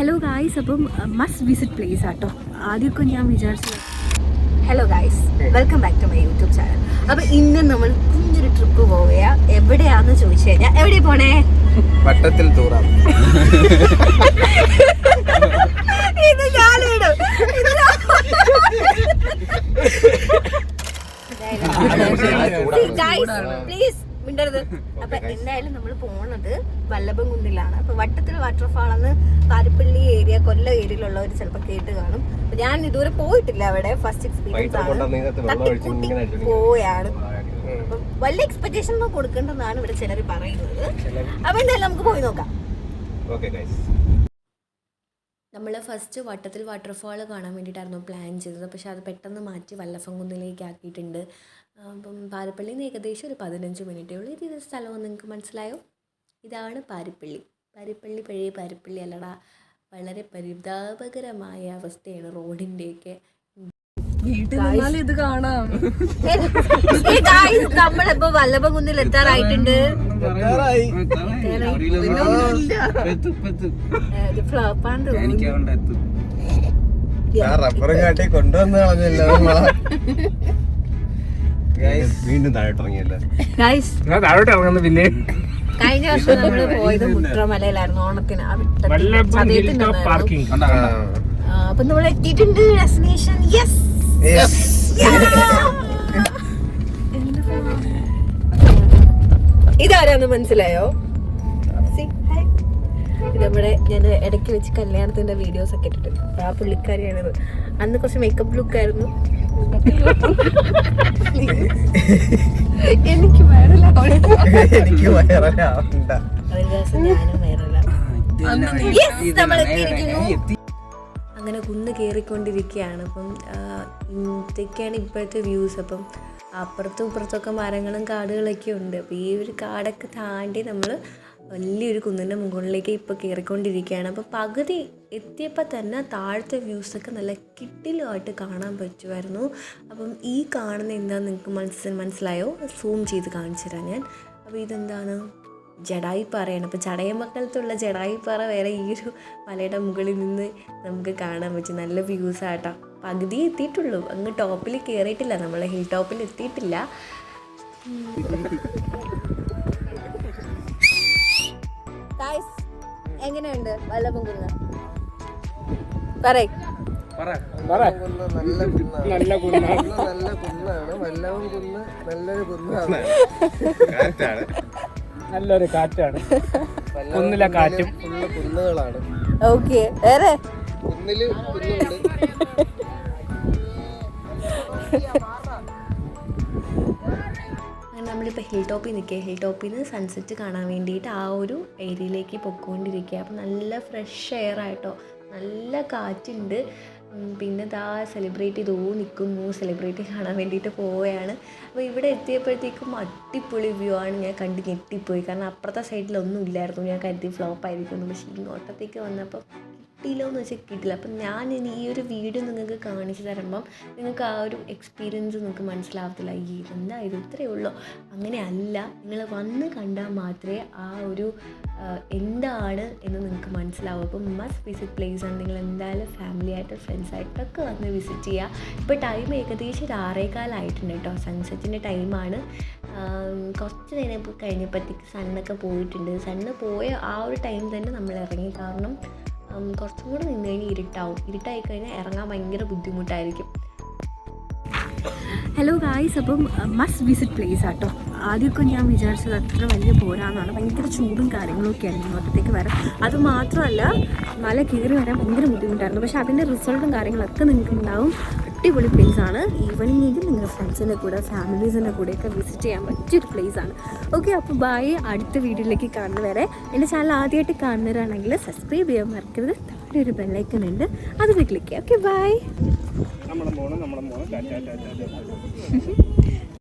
Hello guys, അപ്പം must visit place ആട്ടോ. ആദ്യമൊക്കെ ഞാൻ വിചാരിച്ചത് hello guys, welcome back to my YouTube channel. അപ്പം ഇന്ന് നമ്മൾ കുഞ്ഞൊരു ട്രിപ്പ് പോവുക. എവിടെയാന്ന് ചോദിച്ചു കഴിഞ്ഞാൽ എവിടെ പോണേ? വട്ടത്തിൽ തൂറാം. ഇത് ഞാനിടും. പ്ലീസ് മിണ്ടരുത്. അപ്പൊ എന്തായാലും നമ്മൾ പോണത് വല്ലഭംകുന്നിലാണ്. അപ്പൊ വട്ടത്തിൽ വാട്ടർഫാളെന്ന് പാരിപ്പള്ളി ഏരിയ, കൊല്ലം ഏരിയയിലുള്ളവർ ചിലപ്പോൾ കേട്ട് കാണും. അപ്പൊ ഞാൻ ഇതുവരെ പോയിട്ടില്ല അവിടെ. ഫസ്റ്റ് എക്സ്പീരിയൻസ് ആണ്. തട്ടിക്കൂട്ടി പോയാണ്. അപ്പൊ വലിയ എക്സ്പെക്ടേഷൻ ഒന്നും കൊടുക്കേണ്ടെന്നാണ് ഇവിടെ ചിലർ പറയുന്നത്. അപ്പൊ എന്തായാലും നമുക്ക് പോയി നോക്കാം. നമ്മൾ ഫസ്റ്റ് വട്ടത്തിൽ വാട്ടർഫാൾ കാണാൻ വേണ്ടിയിട്ടായിരുന്നു പ്ലാൻ ചെയ്തത്. പക്ഷെ അത് പെട്ടെന്ന് മാറ്റി വല്ലഭംകുന്നിലേക്ക് ആക്കിയിട്ടുണ്ട്. അപ്പം പാരിപ്പള്ളിയിൽ നിന്ന് ഏകദേശം ഒരു 15 മിനിറ്റേ ഉള്ളൂ. ഇത് സ്ഥലം നിങ്ങൾക്ക് മനസ്സിലായോ? ഇതാണ് പാരിപ്പള്ളി. പാരിപ്പള്ളി പഴയ പാരിപ്പള്ളി അല്ലടാ. വളരെ പരിതാപകരമായ അവസ്ഥയാണ് റോഡിൻ്റെയൊക്കെ. ഇത് കാണാം. നമ്മളിപ്പോ വല്ലഭംകുന്നിൽ എത്താറായിട്ടുണ്ട്. റബ്ബറും കാട്ടി കൊണ്ടുവന്ന് കളഞ്ഞല്ലോ. വീണ്ടും താഴോട്ട് ഇറങ്ങിയല്ലോ. താഴോട്ട് ഇറങ്ങുന്നു. പിന്നെ കഴിഞ്ഞ വർഷം നമ്മള് പോയത് മുട്രമലയിലായിരുന്നു ഓണത്തിന്. അപ്പൊ നമ്മൾ എത്തിയിട്ടുണ്ട് ഡെസ്റ്റിനേഷൻ. യെസ്, ഇതാരാന്ന് മനസ്സിലായോ? നമ്മുടെ ഞാൻ ഇടയ്ക്ക് വെച്ച് കല്യാണത്തിന്റെ വീഡിയോസ് ഒക്കെ ഇട്ടിട്ടുണ്ട്. ആ പുള്ളിക്കാരിയാണിത്. അന്ന് കുറച്ച് മേക്കപ്പ് ലുക്ക് ആയിരുന്നു. എനിക്ക് വൈറലാവണ്ട. ഒരു ദിവസം ഞാനും വൈറലാവും. അങ്ങനെ കുന്ന് കയറിക്കൊണ്ടിരിക്കുകയാണ്. അപ്പം ഇതൊക്കെയാണ് ഇപ്പോഴത്തെ വ്യൂസ്. അപ്പം അപ്പുറത്തും ഇപ്പുറത്തൊക്കെ മരങ്ങളും കാടുകളൊക്കെ ഉണ്ട്. അപ്പോൾ ഈ ഒരു കാടൊക്കെ താണ്ടി നമ്മൾ വലിയൊരു കുന്നിൻ്റെ മുകളിലേക്ക് ഇപ്പോൾ കയറിക്കൊണ്ടിരിക്കുകയാണ്. അപ്പോൾ പകുതി എത്തിയപ്പോൾ തന്നെ താഴത്തെ വ്യൂസൊക്കെ നല്ല കിട്ടിലുമായിട്ട് കാണാൻ പറ്റുമായിരുന്നു. അപ്പം ഈ കാണുന്ന എന്താണെന്ന് നിങ്ങൾക്ക് മനസ്സിലായോ? സൂം ചെയ്ത് കാണിച്ചു തരാം ഞാൻ. അപ്പോൾ ഇതെന്താണ്? ജടായിപ്പാറയാണ്. അപ്പോൾ ചടയമക്കലത്തുള്ള ജടായിപ്പാറ വേറെ ഈ ഒരു മലയുടെ മുകളിൽ നിന്ന് നമുക്ക് കാണാൻ പറ്റും. നല്ല വ്യൂസാട്ടോ. പകുതി എത്തിയിട്ടുള്ളൂ. അങ്ങ് ടോപ്പിൽ കയറിയിട്ടില്ല. നമ്മൾ ഹിൽ ടോപ്പിൽ എത്തിയിട്ടില്ല. എങ്ങനെയുണ്ട് വല്ലഭംകുന്ന്? പറയ്. നല്ല കുന്നാണ്. വല്ലഭംകുന്ന് നല്ലൊരു കുന്നാണ്. നല്ലൊരു കാറ്റാണ്. കുന്നിലെ കാറ്റും ഫുള്ള് കുന്നുകളാണ്. ഓക്കെ, വേറെ കുന്നില് കുന്നുണ്ട്. നമ്മളിപ്പോൾ ഹിൽ ടോപ്പിൽ നിൽക്കുക. ഹിൽ ടോപ്പിൽ നിന്ന് സൺസെറ്റ് കാണാൻ വേണ്ടിയിട്ട് ആ ഒരു ഏരിയയിലേക്ക് പൊയ്ക്കൊണ്ടിരിക്കുക. അപ്പോൾ നല്ല ഫ്രഷ് എയർ ആയിട്ടോ, നല്ല കാറ്റുണ്ട്. പിന്നെ ദാ സെലിബ്രേറ്റ് ചെയ്തോ നിൽക്കുന്നു. സെലിബ്രേറ്റ് കാണാൻ വേണ്ടിയിട്ട് പോവുകയാണ്. അപ്പോൾ ഇവിടെ എത്തിയപ്പോഴത്തേക്കും അടിപൊളി വ്യൂ ആണ്. ഞാൻ കണ്ട് ഞെട്ടിപ്പോയി. കാരണം അപ്പുറത്തെ സൈഡിലൊന്നും ഇല്ലായിരുന്നു. ഞാൻ കരുതി ഫ്ലോപ്പ് ആയിരിക്കുന്നു. പക്ഷേ ഇങ്ങോട്ടത്തേക്ക് വന്നപ്പോൾ കിട്ടിയില്ലോ എന്ന് വെച്ചാൽ കിട്ടില്ല. അപ്പം ഞാൻ ഇനി ഈ ഒരു വീഡിയോ നിങ്ങൾക്ക് കാണിച്ചു തരുമ്പം നിങ്ങൾക്ക് ആ ഒരു എക്സ്പീരിയൻസ് നിങ്ങൾക്ക് മനസ്സിലാവത്തില്ല. ഈ എന്താ ഇത് ഇത്രയേ ഉള്ളൂ. അങ്ങനെയല്ല, നിങ്ങൾ വന്ന് കണ്ടാൽ മാത്രമേ ആ ഒരു എന്താണ് എന്ന് നിങ്ങൾക്ക് മനസ്സിലാവും. അപ്പം മസ്റ്റ് വിസിറ്റ് പ്ലേസ് ആണ്. നിങ്ങൾ എന്തായാലും ഫാമിലിയായിട്ട് ഫ്രണ്ട്സായിട്ടൊക്കെ വന്ന് വിസിറ്റ് ചെയ്യുക. ഇപ്പോൾ ടൈം ഏകദേശം 6:15 ആയിട്ടുണ്ട് കേട്ടോ. സൺസെറ്റിൻ്റെ ടൈമാണ്. കുറച്ച് നേരം ഇപ്പോൾ കഴിഞ്ഞപ്പോഴത്തേക്ക് സണ്ണൊക്കെ പോയിട്ടുണ്ട്. സണ്ണ് പോയ ആ ഒരു ടൈം തന്നെ നമ്മൾ ഇറങ്ങി. കാരണം കുറച്ചും കൂടെ നിന്ന് കഴിഞ്ഞാൽ ഇരുട്ടാവും. ഇരുട്ടായി കഴിഞ്ഞാൽ ഇറങ്ങാൻ ഭയങ്കര ബുദ്ധിമുട്ടായിരിക്കും. ഹലോ ഗായ്സ്, അപ്പം മസ്റ്റ് വിസിറ്റ് പ്ലേസ് ആട്ടോ. ആദ്യമൊക്കെ ഞാൻ വിചാരിച്ചത് അത്ര വലിയ പോരാന്നാണ്. ഭയങ്കര ചൂടും കാര്യങ്ങളൊക്കെ ആയിരുന്നു ഇങ്ങോട്ടത്തേക്ക് വരാൻ. അതുമാത്രമല്ല മല കയറി വരാൻ ഭയങ്കര ബുദ്ധിമുട്ടായിരുന്നു. പക്ഷേ അതിൻ്റെ റിസൾട്ടും കാര്യങ്ങളൊക്കെ നിങ്ങൾക്ക് ഉണ്ടാവും. അടിപൊളി പ്ലേസാണ്. ഈവനിങ്ങിൽ നിങ്ങളുടെ ഫ്രണ്ട്സിൻ്റെ കൂടെ ഫാമിലീസിൻ്റെ കൂടെയൊക്കെ വിസിറ്റ് ചെയ്യാൻ പറ്റിയൊരു പ്ലേസാണ്. ഓക്കെ, അപ്പോൾ ബൈ. അടുത്ത വീഡിയോയിലേക്ക് കാണുന്നവരെ. എൻ്റെ ചാനൽ ആദ്യമായിട്ട് കാണുന്നവരാണെങ്കിൽ സബ്സ്ക്രൈബ് ചെയ്യാൻ മറക്കരുത്. താഴെ ഒരു ബെല്ലൈക്കൺ ഉണ്ട്, അതിൽ ക്ലിക്ക് ചെയ്യാം. Okay, bye. നമ്മുടെ മോണ്